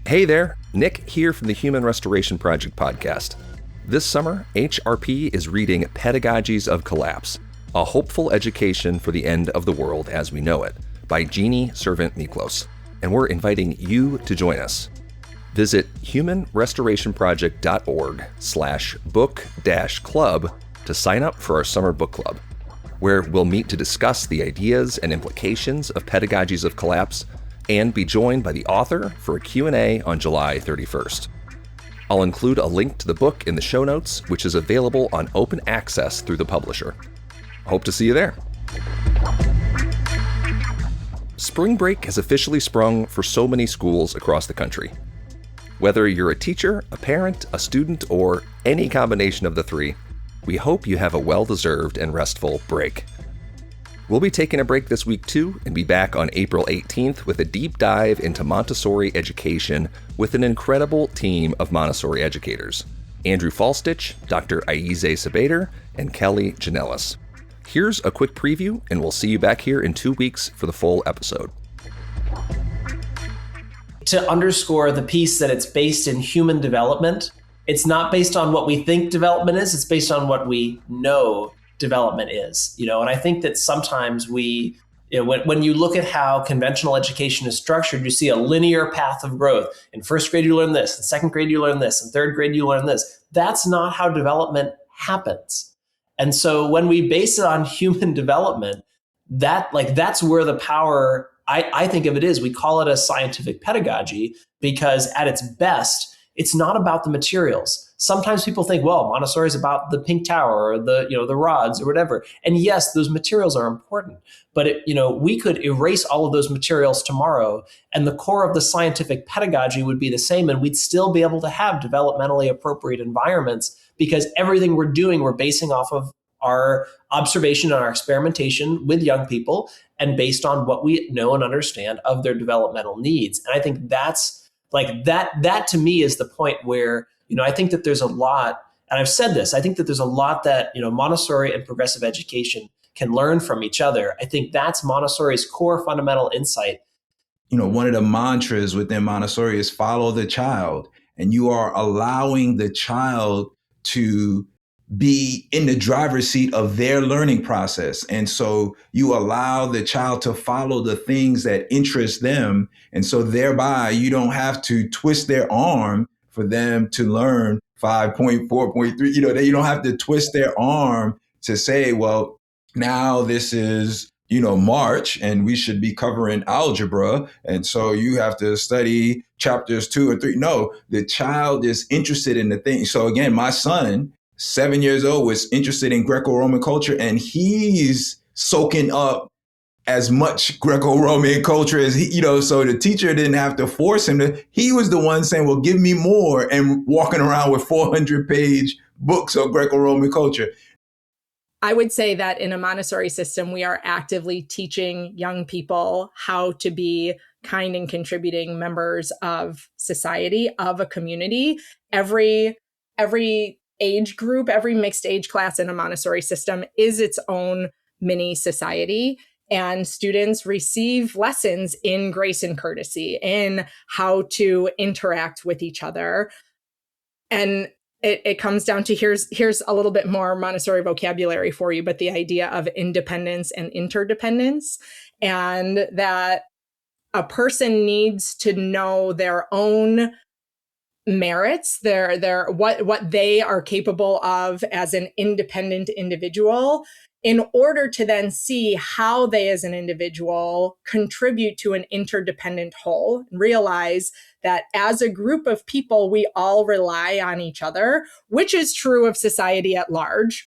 Hey there, Nick here from the Human Restoration Project podcast. This summer, HRP is reading Pedagogies of Collapse, A Hopeful Education for the End of the World as We Know It, by Jeannie Servant-Miklos, and we're inviting you to join us. Visit humanrestorationproject.org/book-club to sign up for our summer book club, where we'll meet to discuss the ideas and implications of Pedagogies of Collapse and be joined by the author for a Q&A on July 31st. I'll include a link to the book in the show notes, which is available on open access through the publisher. Hope to see you there. Spring break has officially sprung for so many schools across the country. Whether you're a teacher, a parent, a student, or any combination of the three, we hope you have a well-deserved and restful break. We'll be taking a break this week too, and be back on April 18th with a deep dive into Montessori education with an incredible team of Montessori educators: Andrew Faulstitch, Dr. Ayize Sabater, and Kelly Jonelis. Here's a quick preview, and we'll see you back here in 2 weeks for the full episode. To underscore the piece that it's based in human development, it's not based on what we think development is, it's based on what we know development is. And I think that sometimes when you look at how conventional education is structured, you see a linear path of growth. In first grade, you learn this. In second grade, you learn this. In third grade, you learn this. That's not how development happens. And so when we base it on human development, that's where the power, I think of it is. We call it a scientific pedagogy because at its best, it's not about the materials. Sometimes people think, well, Montessori is about the pink tower or the rods or whatever. And yes, those materials are important, but we could erase all of those materials tomorrow, and the core of the scientific pedagogy would be the same, and we'd still be able to have developmentally appropriate environments because everything we're doing, we're basing off of our observation and our experimentation with young people and based on what we know and understand of their developmental needs. And I think that's that to me is the point where, I think that there's a lot, and I've said this, I think that there's a lot that, Montessori and progressive education can learn from each other. I think that's Montessori's core fundamental insight. One of the mantras within Montessori is follow the child, and you are allowing the child to be in the driver's seat of their learning process. And so you allow the child to follow the things that interest them. And so thereby you don't have to twist their arm for them to learn 5.4.3. You don't have to twist their arm to say, well, now this is, March and we should be covering algebra. And so you have to study chapters 2 and 3. No, the child is interested in the thing. So again, my son, 7 years old, was interested in Greco-Roman culture, and he's soaking up as much Greco-Roman culture as so the teacher didn't have to force him he was the one saying, well, give me more, and walking around with 400-page books of Greco-Roman culture. I would say that in a Montessori system, we are actively teaching young people how to be kind and contributing members of society, of a community. Every age group, every mixed age class in a Montessori system is its own mini society. And students receive lessons in grace and courtesy, in how to interact with each other. And it comes down to, here's a little bit more Montessori vocabulary for you, but the idea of independence and interdependence, and that a person needs to know their own merits, their what they are capable of as an independent individual, in order to then see how they as an individual contribute to an interdependent whole, and realize that as a group of people, we all rely on each other, which is true of society at large.